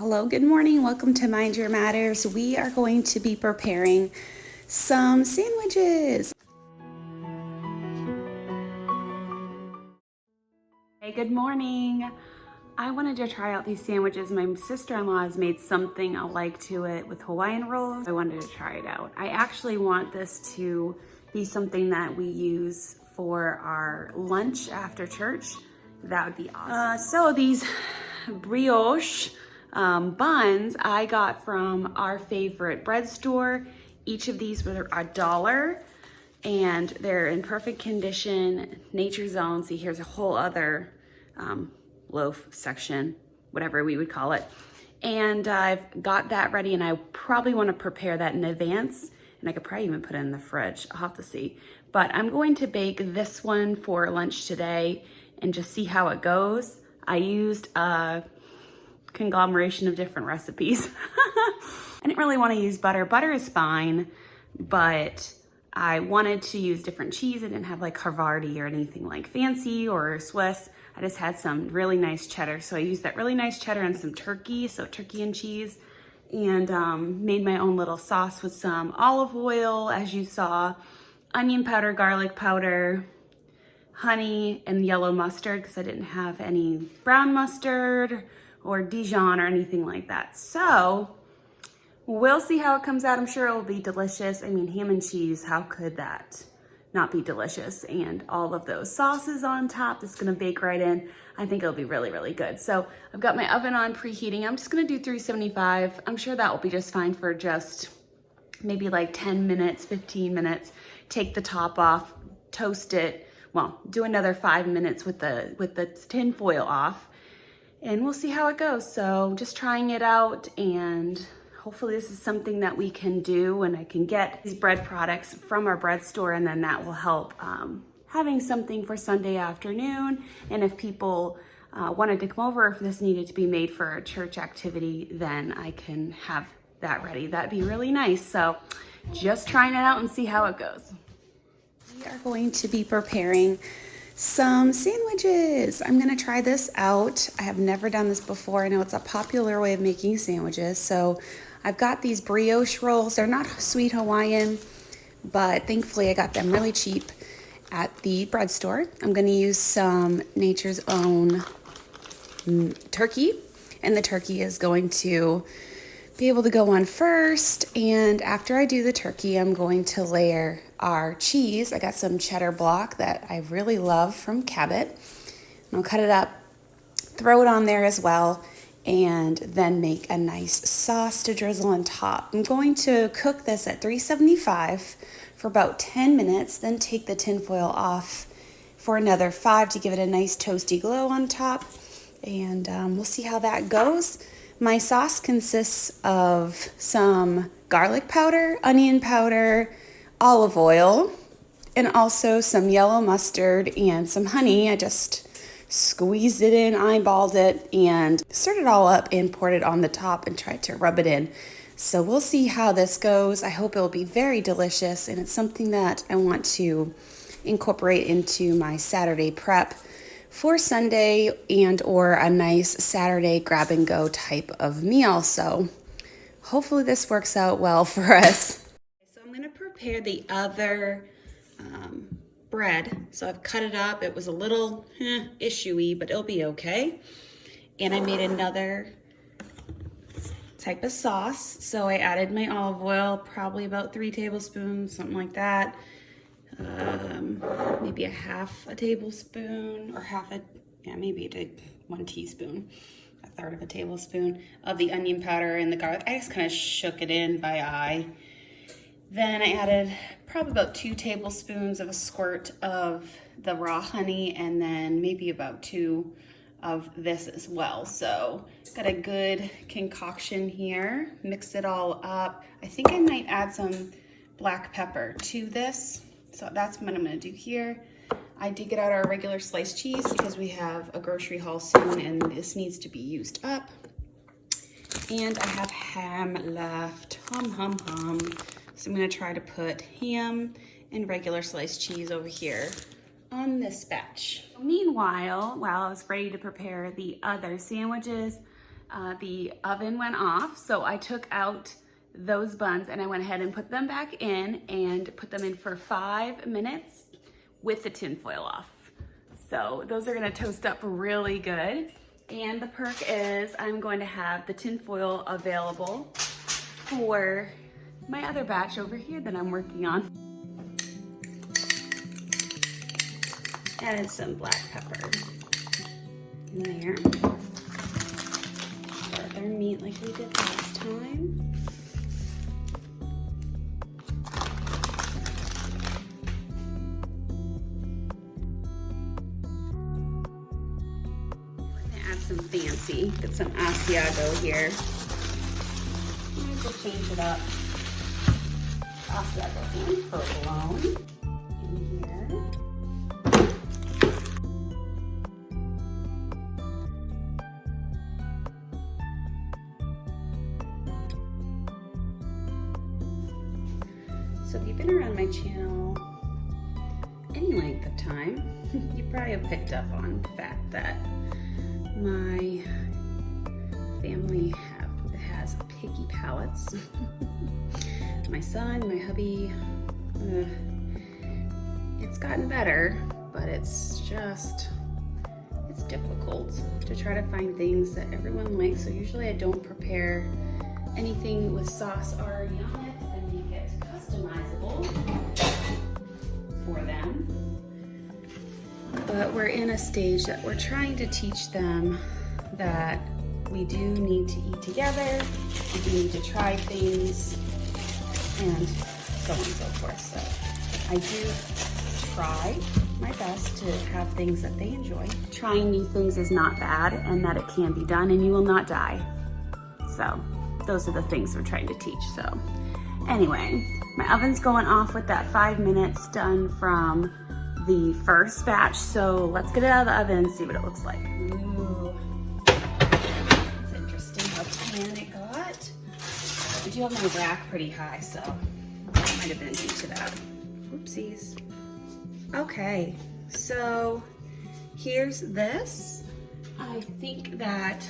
Hello, good morning. Welcome to Mind Your Matters. We are going to be preparing some sandwiches. Hey, good morning. I wanted to try out these sandwiches. My sister-in-law has made something I like to it with Hawaiian rolls. I wanted to try it out. I actually want this to be something that we use for our lunch after church. That would be awesome. So these brioche buns I got from our favorite bread store. Each of these were $1 and they're in perfect condition, Nature Zone. See, here's a whole other loaf section, whatever we would call it. And I've got that ready, and I probably want to prepare that in advance, and I could probably even put it in the fridge. I'll have to see. But I'm going to bake this one for lunch today and just see how it goes. I used a conglomeration of different recipes. I didn't really want to use butter. Butter is fine, but I wanted to use different cheese. I didn't have like Havarti or anything like fancy or Swiss. I just had some really nice cheddar. So I used that really nice cheddar and some turkey, so turkey and cheese, and made my own little sauce with some olive oil, as you saw, onion powder, garlic powder, honey, and yellow mustard because I didn't have any brown mustard or Dijon or anything like that. So we'll see how it comes out. I'm sure it will be delicious. I mean, ham and cheese, how could that not be delicious? And all of those sauces on top, that's gonna bake right in. I think it'll be really, really good. So I've got my oven on preheating. I'm just gonna do 375. I'm sure that will be just fine for just maybe like 10 minutes, 15 minutes. Take the top off, toast it. Well, do another 5 minutes with the tin foil off, and we'll see how it goes. So just trying it out, and hopefully this is something that we can do, and I can get these bread products from our bread store, and then that will help having something for Sunday afternoon. And if people wanted to come over, if this needed to be made for a church activity, then I can have that ready. That'd be really nice. So just trying it out and see how it goes. We are going to be preparing some sandwiches. I'm gonna try this out. I have never done this before. I know it's a popular way of making sandwiches. So I've got these brioche rolls. They're not sweet Hawaiian, but thankfully I got them really cheap at the bread store. I'm gonna use some Nature's Own turkey, and the turkey is going to be able to go on first. And after I do the turkey, I'm going to layer our cheese. I got some cheddar block that I really love from Cabot. And I'll cut it up, throw it on there as well, and then make a nice sauce to drizzle on top. I'm going to cook this at 375 for about 10 minutes, then take the tin foil off for another 5 to give it a nice toasty glow on top. And we'll see how that goes. My sauce consists of some garlic powder, onion powder, olive oil, and also some yellow mustard and some honey. I just squeezed it in, eyeballed it, and stirred it all up and poured it on the top and tried to rub it in. So we'll see how this goes. I hope it'll be very delicious, and it's something that I want to incorporate into my Saturday prep for Sunday, and or a nice Saturday grab and go type of meal. So hopefully this works out well for us. So I'm gonna prepare the other bread. So I've cut it up. It was a little issue-y, but it'll be okay. And I made another type of sauce. So I added my olive oil, probably about 3 tablespoons, something like that. Maybe a half a tablespoon, or maybe 1 teaspoon, a third of a tablespoon of the onion powder and the garlic. I just kind of shook it in by eye. Then I added probably about 2 tablespoons of a squirt of the raw honey, and then maybe about 2 of this as well. So got a good concoction here. Mix it all up. I think I might add some black pepper to this. So that's what I'm gonna do here. I did get out our regular sliced cheese because we have a grocery haul soon and this needs to be used up. And I have ham left, hum. So I'm gonna try to put ham and regular sliced cheese over here on this batch. Meanwhile, while I was ready to prepare the other sandwiches, the oven went off, so I took out those buns and I went ahead and put them back in and put them in for 5 minutes with the tin foil off. So those are gonna toast up really good. And the perk is I'm going to have the tin foil available for my other batch over here that I'm working on. Added some black pepper in there. Start our meat like we did last time. Add some fancy, get some Asiago here. Might as well change it up. Asiago and provolone in here. So if you've been around my channel any length of time, you probably have picked up on the fact that my family has picky palates. My son, my hubby, it's gotten better, but it's difficult to try to find things that everyone likes. So usually I don't prepare anything with sauce already on it and make it customizable for them. But we're in a stage that we're trying to teach them that we do need to eat together, we do need to try things, and so on and so forth. So I do try my best to have things that they enjoy. Trying new things is not bad, and that it can be done and you will not die. So those are the things we're trying to teach. So anyway, my oven's going off with that 5 minutes done from the first batch. So let's get it out of the oven and see what it looks like. Ooh, it's interesting how tan it got. I do have my rack pretty high, so that might have been due to that. Oopsies. Okay, so here's this. I think that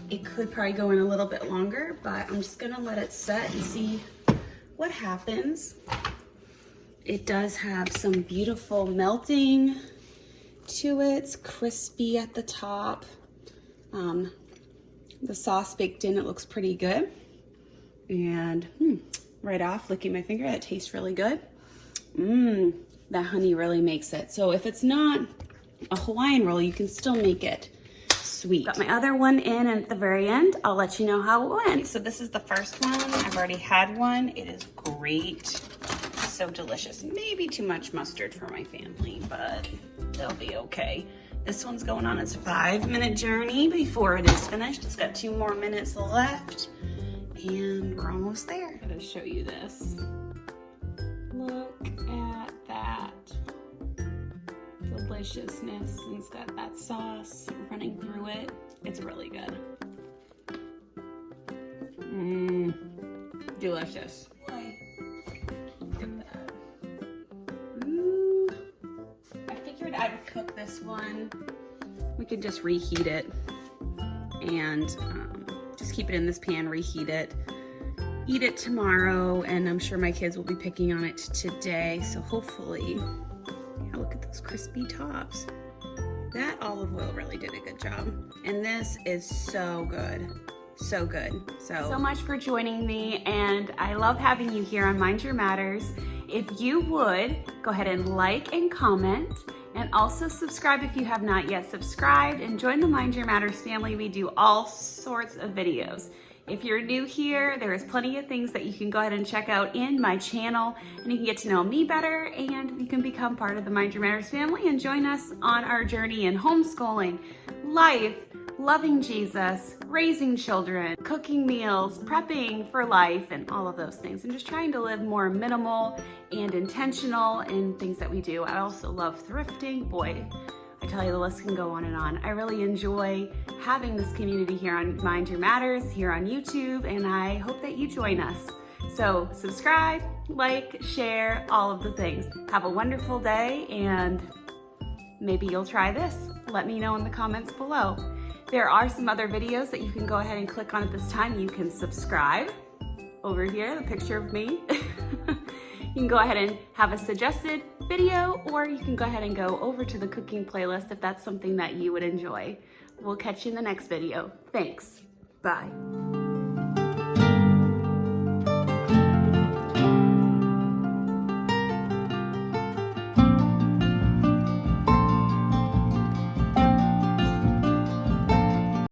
it could probably go in a little bit longer, but I'm just gonna let it set and see what happens. It does have some beautiful melting to it. It's crispy at the top. The sauce baked in, it looks pretty good. And right off, licking my finger, that tastes really good. That honey really makes it. So if it's not a Hawaiian roll, you can still make it sweet. Got my other one in, and at the very end, I'll let you know how it went. So this is the first one. I've already had one. It is great. So delicious. Maybe too much mustard for my family, but they'll be okay. This one's going on its 5-minute journey before it is finished. It's got 2 more minutes left, and we're almost there. I'm gonna show you this. Look at that deliciousness. And it's got that sauce running through it. It's really good. Delicious. Look at that. Ooh. I figured I would cook this one. We could just reheat it and just keep it in this pan, reheat it, eat it tomorrow, and I'm sure my kids will be picking on it today. So hopefully, yeah, look at those crispy tops. That olive oil really did a good job. And this is so good. So good. So much for joining me, and I love having you here on Mind Your Matters. If you would, go ahead and like and comment, and also subscribe if you have not yet subscribed, and join the Mind Your Matters family. We do all sorts of videos. If you're new here, there is plenty of things that you can go ahead and check out in my channel, and you can get to know me better, and you can become part of the Mind Your Matters family and join us on our journey in homeschooling, life, loving Jesus, raising children, cooking meals, prepping for life, and all of those things, and just trying to live more minimal and intentional in things that we do. I also love thrifting. Boy, I tell you, the list can go on and on. I really enjoy having this community here on Mind Your Matters, here on YouTube, and I hope that you join us. So subscribe, like, share, all of the things. Have a wonderful day, and maybe you'll try this. Let me know in the comments below. There are some other videos that you can go ahead and click on at this time. You can subscribe over here, the picture of me. You can go ahead and have a suggested video, or you can go ahead and go over to the cooking playlist if that's something that you would enjoy. We'll catch you in the next video. Thanks. Bye.